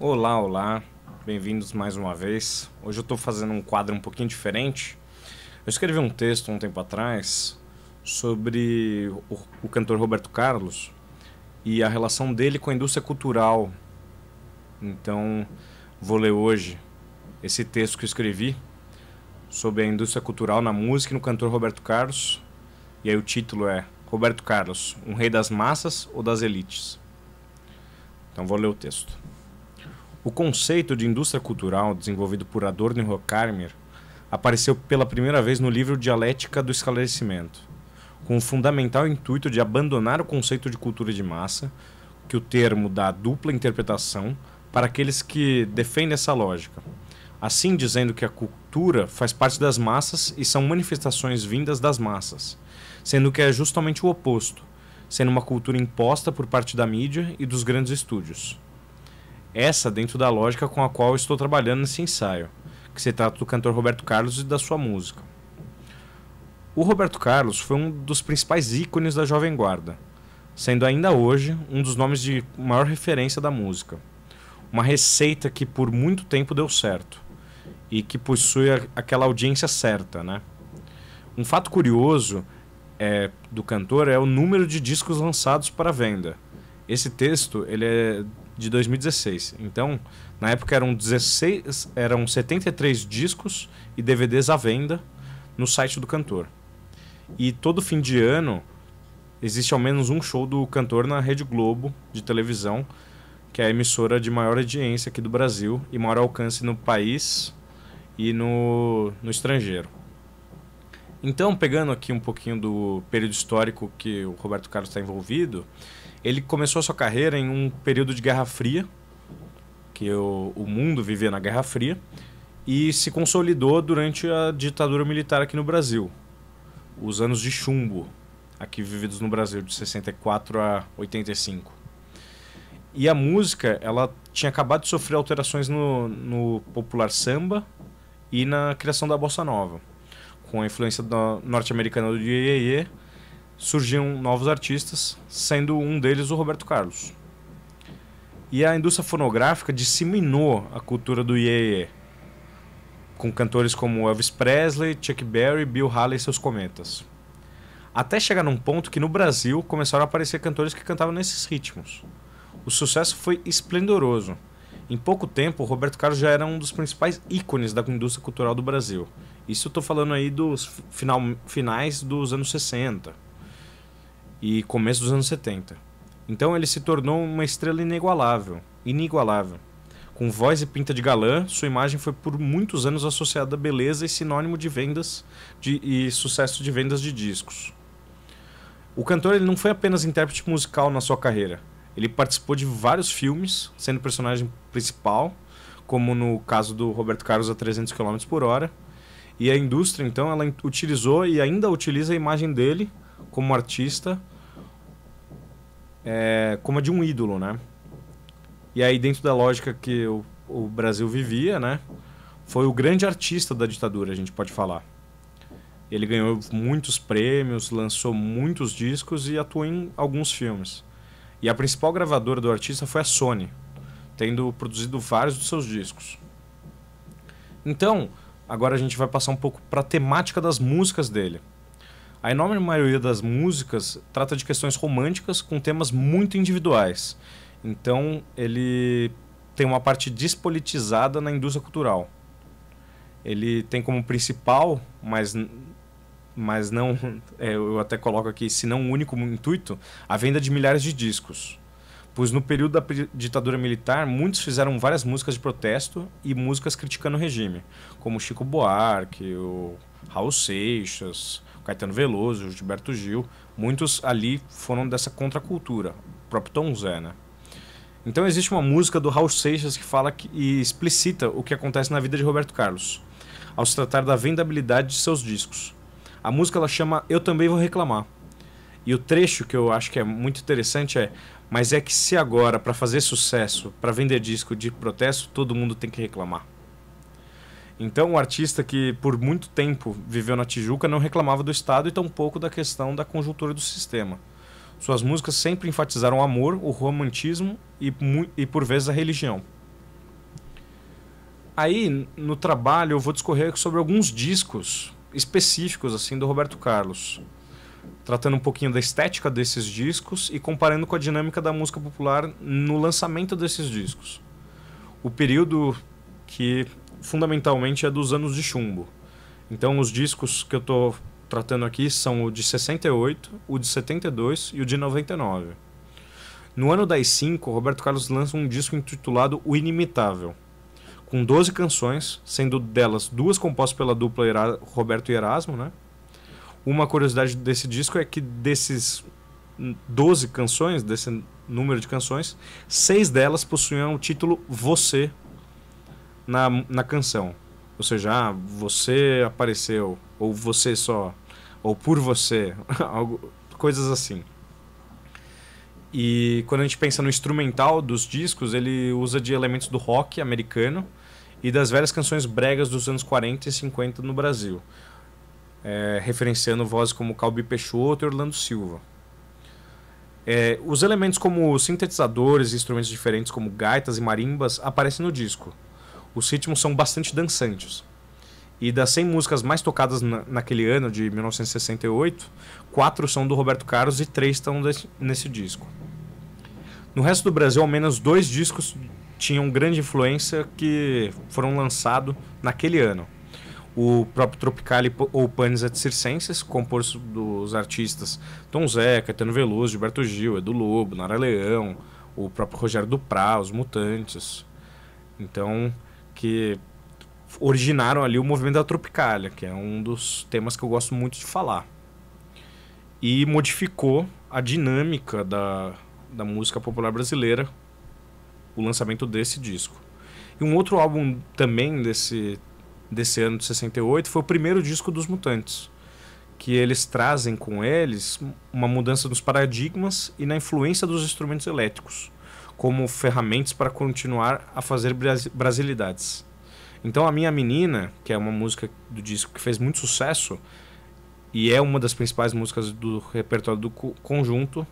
Olá, olá, bem-vindos mais uma vez. Hoje eu estou fazendo um quadro um pouquinho diferente. Eu escrevi um texto um tempo atrás sobre o cantor Roberto Carlos e a relação dele com a indústria cultural. Então, vou ler hoje esse texto que eu escrevi sobre a indústria cultural na música e no cantor Roberto Carlos. E aí o título é Roberto Carlos, um rei das massas ou das elites? Então vou ler o texto. O conceito de indústria cultural, desenvolvido por Adorno e Horkheimer, apareceu pela primeira vez no livro Dialética do Esclarecimento, com o fundamental intuito de abandonar o conceito de cultura de massa, que o termo dá dupla interpretação para aqueles que defendem essa lógica, assim dizendo que a cultura faz parte das massas e são manifestações vindas das massas, sendo que é justamente o oposto, sendo uma cultura imposta por parte da mídia e dos grandes estúdios. Essa dentro da lógica com a qual eu estou trabalhando nesse ensaio, que se trata do cantor Roberto Carlos e da sua música. O Roberto Carlos foi um dos principais ícones da Jovem Guarda, sendo ainda hoje um dos nomes de maior referência da música. Uma receita que por muito tempo deu certo e que possui aquela audiência certa, né? Um fato curioso do cantor é o número de discos lançados para venda. Esse texto ele é de 2016. Então, na época eram 73 discos e DVDs à venda no site do cantor. E todo fim de ano existe ao menos um show do cantor na Rede Globo de televisão, que é a emissora de maior audiência aqui do Brasil e maior alcance no país e no estrangeiro. Então, pegando aqui um pouquinho do período histórico que o Roberto Carlos está envolvido, ele começou a sua carreira em um período de Guerra Fria, que o mundo vivia na Guerra Fria, e se consolidou durante a ditadura militar aqui no Brasil, os anos de chumbo, aqui vividos no Brasil, de 64 a 85. E a música, ela tinha acabado de sofrer alterações no popular samba e na criação da bossa nova. Com a influência norte-americana do Iê, surgiam novos artistas, sendo um deles o Roberto Carlos. E a indústria fonográfica disseminou a cultura do Iê, com cantores como Elvis Presley, Chuck Berry, Bill Haley e seus cometas. Até chegar num ponto que no Brasil começaram a aparecer cantores que cantavam nesses ritmos. O sucesso foi esplendoroso. Em pouco tempo, o Roberto Carlos já era um dos principais ícones da indústria cultural do Brasil. Isso eu estou falando aí dos finais dos anos 60 e começo dos anos 70. Então ele se tornou uma estrela inigualável. Com voz e pinta de galã, sua imagem foi por muitos anos associada à beleza e sinônimo de vendas e sucesso de vendas de discos. O cantor ele não foi apenas intérprete musical na sua carreira. Ele participou de vários filmes, sendo personagem principal, como no caso do Roberto Carlos a 300 km por hora. E a indústria, então, ela utilizou e ainda utiliza a imagem dele como artista, como a de um ídolo, né? E aí, dentro da lógica que o Brasil vivia, né, foi o grande artista da ditadura, a gente pode falar. Ele ganhou muitos prêmios, lançou muitos discos e atuou em alguns filmes. E a principal gravadora do artista foi a Sony, tendo produzido vários dos seus discos. Então, agora a gente vai passar um pouco para a temática das músicas dele. A enorme maioria das músicas trata de questões românticas com temas muito individuais. Então, ele tem uma parte despolitizada na indústria cultural. Ele tem como principal, mas não, eu até coloco aqui, se não o único intuito, a venda de milhares de discos. Pois no período da ditadura militar, muitos fizeram várias músicas de protesto e músicas criticando o regime, como Chico Buarque, o Raul Seixas, o Caetano Veloso, o Gilberto Gil. Muitos ali foram dessa contracultura, o próprio Tom Zé, né? Então existe uma música do Raul Seixas que fala e explicita o que acontece na vida de Roberto Carlos, ao se tratar da vendabilidade de seus discos. A música ela chama Eu Também Vou Reclamar. E o trecho que eu acho que é muito interessante é: mas é que se agora, para fazer sucesso, para vender disco de protesto, todo mundo tem que reclamar. Então o artista que por muito tempo viveu na Tijuca não reclamava do Estado e tampouco da questão da conjuntura do sistema. Suas músicas sempre enfatizaram o amor, o romantismo e por vezes a religião. Aí, no trabalho, eu vou discorrer sobre alguns discos específicos assim do Roberto Carlos, tratando um pouquinho da estética desses discos e comparando com a dinâmica da música popular no lançamento desses discos. O período que fundamentalmente é dos anos de chumbo. Então os discos que eu estou tratando aqui são o de 68, o de 72 e o de 99. No ano 15, Roberto Carlos lança um disco intitulado O Inimitável, com 12 canções, sendo delas 2 compostas pela dupla Roberto e Erasmo, né? Uma curiosidade desse disco é que desses 12 canções, desse número de canções, 6 delas possuíam o título Você na canção. Ou seja, você apareceu, ou você só, ou por você, coisas assim. E quando a gente pensa no instrumental dos discos, ele usa de elementos do rock americano e das velhas canções bregas dos anos 40 e 50 no Brasil, referenciando vozes como Calbi Peixoto e Orlando Silva. Os elementos como sintetizadores e instrumentos diferentes como gaitas e marimbas aparecem no disco. Os ritmos são bastante dançantes. E das 100 músicas mais tocadas naquele ano, de 1968, 4 são do Roberto Carlos e 3 estão nesse disco. No resto do Brasil, ao menos 2 discos tinham grande influência que foram lançados naquele ano. O próprio Tropicali ou Panis et Circenses, composto dos artistas Tom Zé, Caetano Veloso, Gilberto Gil, Edu Lobo, Nara Leão, o próprio Rogério Duprá, os Mutantes. Então, que originaram ali o movimento da Tropicália, que é um dos temas que eu gosto muito de falar. E modificou a dinâmica da música popular brasileira, o lançamento desse disco. E um outro álbum também desse ano de 68 foi o primeiro disco dos Mutantes, que eles trazem com eles uma mudança nos paradigmas e na influência dos instrumentos elétricos, como ferramentas para continuar a fazer brasilidades. Então A Minha Menina, que é uma música do disco que fez muito sucesso e é uma das principais músicas do repertório do conjunto,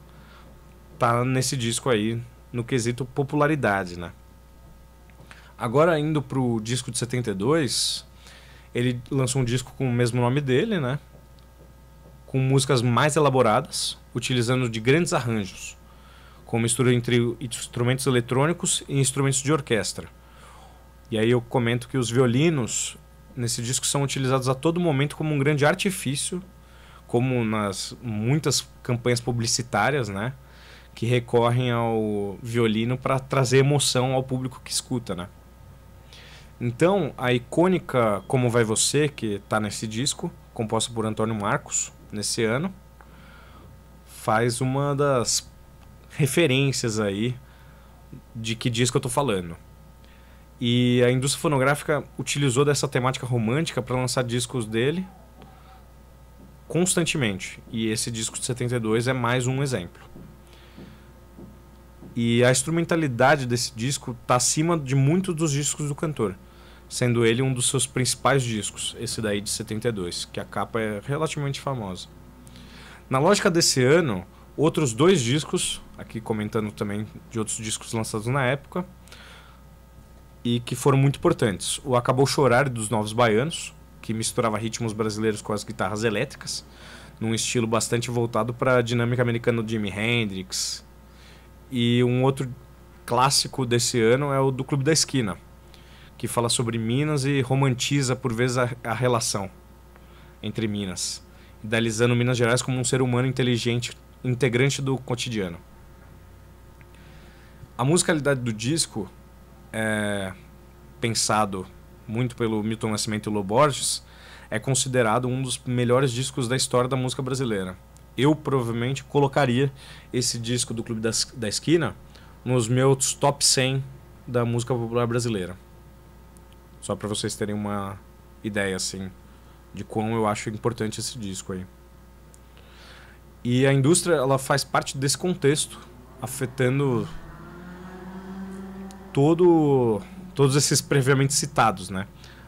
tá nesse disco aí, no quesito popularidade, né? Agora, indo pro disco de 72, ele lançou um disco com o mesmo nome dele, né? Com músicas mais elaboradas, utilizando de grandes arranjos, com mistura entre instrumentos eletrônicos e instrumentos de orquestra. E aí eu comento que os violinos nesse disco são utilizados a todo momento como um grande artifício, como nas muitas campanhas publicitárias, né? Que recorrem ao violino para trazer emoção ao público que escuta, né? Então, a icônica Como Vai Você, que está nesse disco, composta por Antônio Marcos, nesse ano, faz uma das referências aí de que disco eu estou falando. E a indústria fonográfica utilizou dessa temática romântica para lançar discos dele constantemente. E esse disco de 72 é mais um exemplo. E a instrumentalidade desse disco está acima de muitos dos discos do cantor, sendo ele um dos seus principais discos, esse daí de 72, que a capa é relativamente famosa. Na lógica desse ano, outros 2 discos, aqui comentando também de outros discos lançados na época, e que foram muito importantes. O Acabou Chorar dos Novos Baianos, que misturava ritmos brasileiros com as guitarras elétricas, num estilo bastante voltado para a dinâmica americana do Jimi Hendrix. E um outro clássico desse ano é o do Clube da Esquina, que fala sobre Minas e romantiza por vezes a relação entre Minas, idealizando Minas Gerais como um ser humano inteligente, integrante do cotidiano. A musicalidade do disco pensado muito pelo Milton Nascimento e Lô Borges, é considerado um dos melhores discos da história da música brasileira. Eu provavelmente colocaria esse disco do Clube da Esquina nos meus top 100 da música popular brasileira. Só para vocês terem uma ideia assim de quão eu acho importante esse disco aí. E a indústria, ela faz parte desse contexto, afetando todos esses previamente citados, né?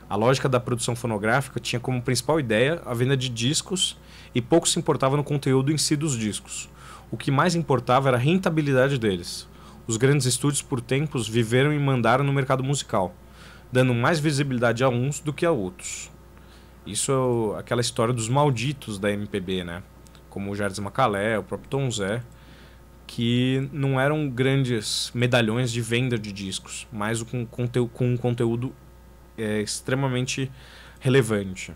A lógica da produção fonográfica tinha como principal ideia a venda de discos e pouco se importava no conteúdo em si dos discos. O que mais importava era a rentabilidade deles. Os grandes estúdios, por tempos, viveram e mandaram no mercado musical, dando mais visibilidade a uns do que a outros. Isso é aquela história dos malditos da MPB, né? Como o Jardim Macalé, o próprio Tom Zé, que não eram grandes medalhões de venda de discos, mas com um conteúdo extremamente relevante.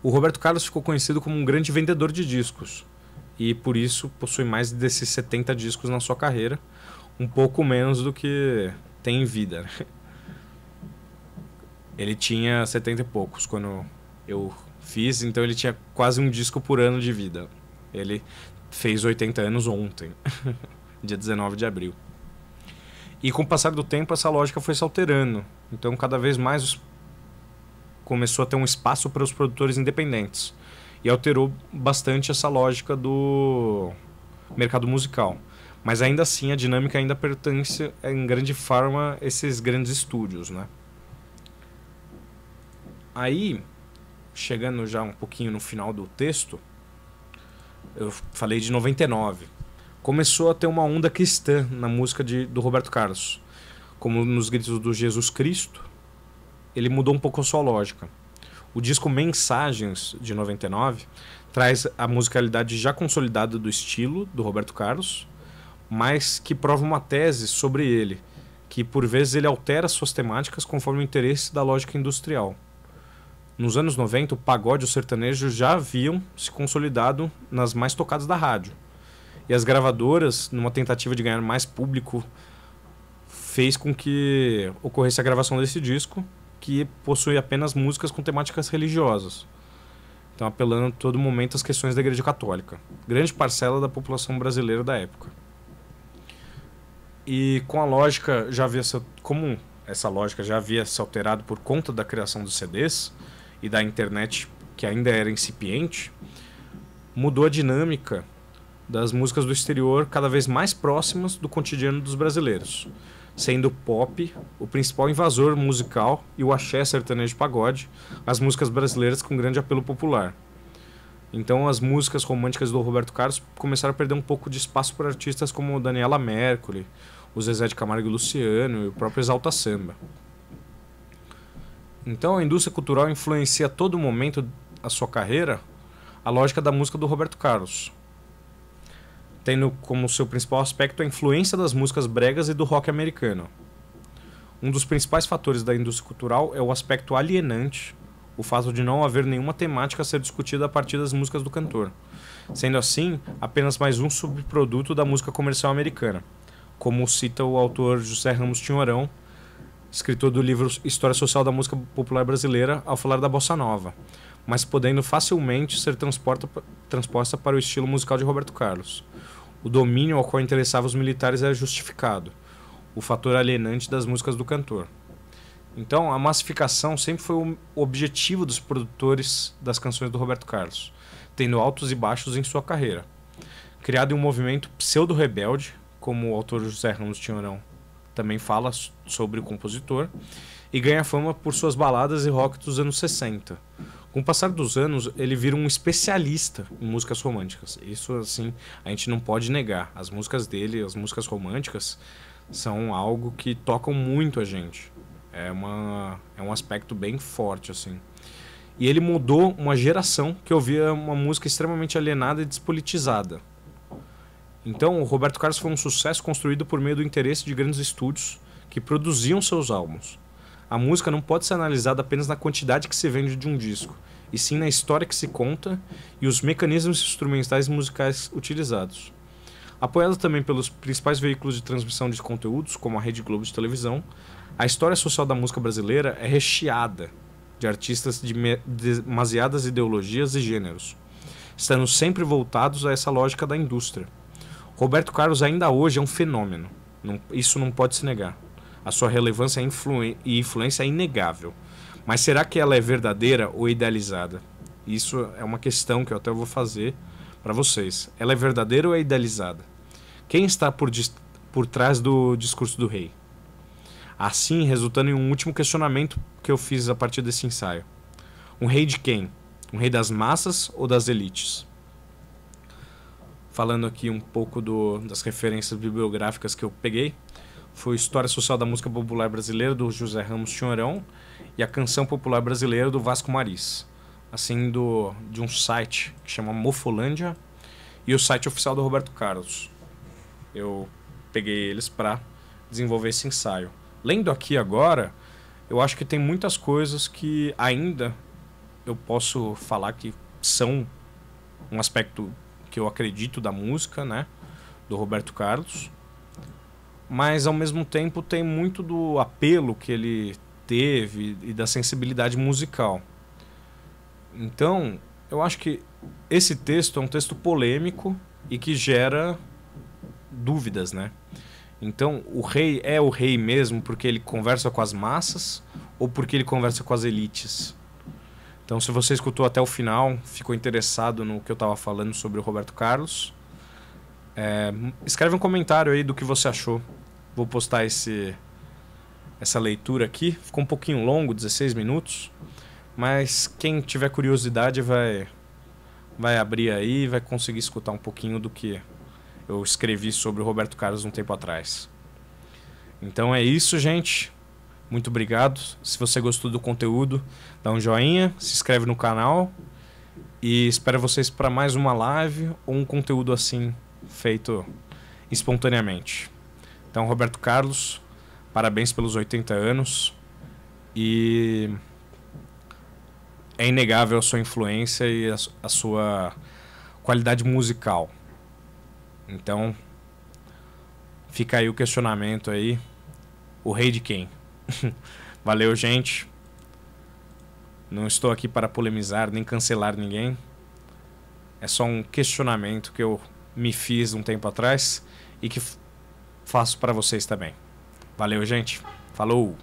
O Roberto Carlos ficou conhecido como um grande vendedor de discos e por isso possui mais desses 70 discos na sua carreira, um pouco menos do que tem em vida. Ele tinha 70 e poucos quando eu fiz, então ele tinha quase um disco por ano de vida. Ele fez 80 anos ontem, dia 19 de abril. E com o passar do tempo essa lógica foi se alterando, então cada vez mais começou a ter um espaço para os produtores independentes e alterou bastante essa lógica do mercado musical. Mas ainda assim a dinâmica ainda pertence em grande forma a esses grandes estúdios, né? Aí, chegando já um pouquinho no final do texto, eu falei de 99. Começou a ter uma onda cristã na música do Roberto Carlos. Como nos gritos do Jesus Cristo, ele mudou um pouco a sua lógica. O disco Mensagens, de 99, traz a musicalidade já consolidada do estilo do Roberto Carlos, mas que prova uma tese sobre ele, que por vezes ele altera suas temáticas conforme o interesse da lógica industrial. Nos anos 90, o pagode e o sertanejo já haviam se consolidado nas mais tocadas da rádio. E as gravadoras, numa tentativa de ganhar mais público, fez com que ocorresse a gravação desse disco, que possui apenas músicas com temáticas religiosas. Então, apelando a todo momento às questões da Igreja Católica. Grande parcela da população brasileira da época. E com a lógica, como essa lógica já havia se alterado por conta da criação dos CDs e da internet, que ainda era incipiente, mudou a dinâmica das músicas do exterior cada vez mais próximas do cotidiano dos brasileiros, sendo o pop o principal invasor musical e o axé, sertanejo e pagode, as músicas brasileiras com grande apelo popular. Então as músicas românticas do Roberto Carlos começaram a perder um pouco de espaço para artistas como Daniela Mercury, o Zezé de Camargo e Luciano e o próprio Exalta Samba. Então a indústria cultural influencia a todo momento a sua carreira a lógica da música do Roberto Carlos, tendo como seu principal aspecto a influência das músicas bregas e do rock americano. Um dos principais fatores da indústria cultural é o aspecto alienante, o fato de não haver nenhuma temática a ser discutida a partir das músicas do cantor, sendo assim apenas mais um subproduto da música comercial americana, como cita o autor José Ramos Tinhorão, escritor do livro História Social da Música Popular Brasileira, ao falar da bossa nova, mas podendo facilmente ser transposta para o estilo musical de Roberto Carlos. O domínio ao qual interessava os militares era justificado, o fator alienante das músicas do cantor. Então, a massificação sempre foi o objetivo dos produtores das canções do Roberto Carlos, tendo altos e baixos em sua carreira. Criado em um movimento pseudo-rebelde, como o autor José Ramos Tinhorão também fala sobre o compositor, e ganha fama por suas baladas e rock dos anos 60. Com o passar dos anos, ele vira um especialista em músicas românticas. Isso, assim, a gente não pode negar. As músicas dele, as músicas românticas, são algo que tocam muito a gente. É um aspecto bem forte, assim. E ele mudou uma geração que ouvia uma música extremamente alienada e despolitizada. Então, o Roberto Carlos foi um sucesso construído por meio do interesse de grandes estúdios que produziam seus álbuns. A música não pode ser analisada apenas na quantidade que se vende de um disco, e sim na história que se conta e os mecanismos instrumentais e musicais utilizados. Apoiada também pelos principais veículos de transmissão de conteúdos, como a Rede Globo de televisão, a história social da música brasileira é recheada de artistas de demasiadas ideologias e gêneros, estando sempre voltados a essa lógica da indústria. Roberto Carlos ainda hoje é um fenômeno, isso não pode se negar. A sua relevância e influência é inegável. Mas será que ela é verdadeira ou idealizada? Isso é uma questão que eu até vou fazer para vocês. Ela é verdadeira ou é idealizada? Quem está por trás do discurso do rei? Assim, resultando em um último questionamento que eu fiz a partir desse ensaio. Um rei de quem? Um rei das massas ou das elites? Falando aqui um pouco das referências bibliográficas que eu peguei, foi História Social da Música Popular Brasileira, do José Ramos Chinhorão, e a Canção Popular Brasileira, do Vasco Maris. Assim, de um site que chama Mofolândia, e o site oficial do Roberto Carlos. Eu peguei eles para desenvolver esse ensaio. Lendo aqui agora, eu acho que tem muitas coisas que ainda eu posso falar que são um aspecto que eu acredito da música, né, do Roberto Carlos, mas ao mesmo tempo tem muito do apelo que ele teve e da sensibilidade musical. Então, eu acho que esse texto é um texto polêmico e que gera dúvidas, né? Então, o rei é o rei mesmo porque ele conversa com as massas ou porque ele conversa com as elites? Então, se você escutou até o final, ficou interessado no que eu estava falando sobre o Roberto Carlos, escreve um comentário aí do que você achou. Vou postar essa leitura aqui. Ficou um pouquinho longo, 16 minutos, mas quem tiver curiosidade vai abrir aí e vai conseguir escutar um pouquinho do que eu escrevi sobre o Roberto Carlos um tempo atrás. Então é isso, gente. Muito obrigado. Se você gostou do conteúdo, dá um joinha, se inscreve no canal e espero vocês para mais uma live ou um conteúdo assim feito espontaneamente. Então, Roberto Carlos, parabéns pelos 80 anos e é inegável a sua influência e a sua qualidade musical. Então, fica aí o questionamento aí. O rei de quem? Valeu, gente. Não estou aqui para polemizar nem cancelar ninguém. É só um questionamento que eu me fiz um tempo atrás e que faço para vocês também. Valeu, gente. Falou!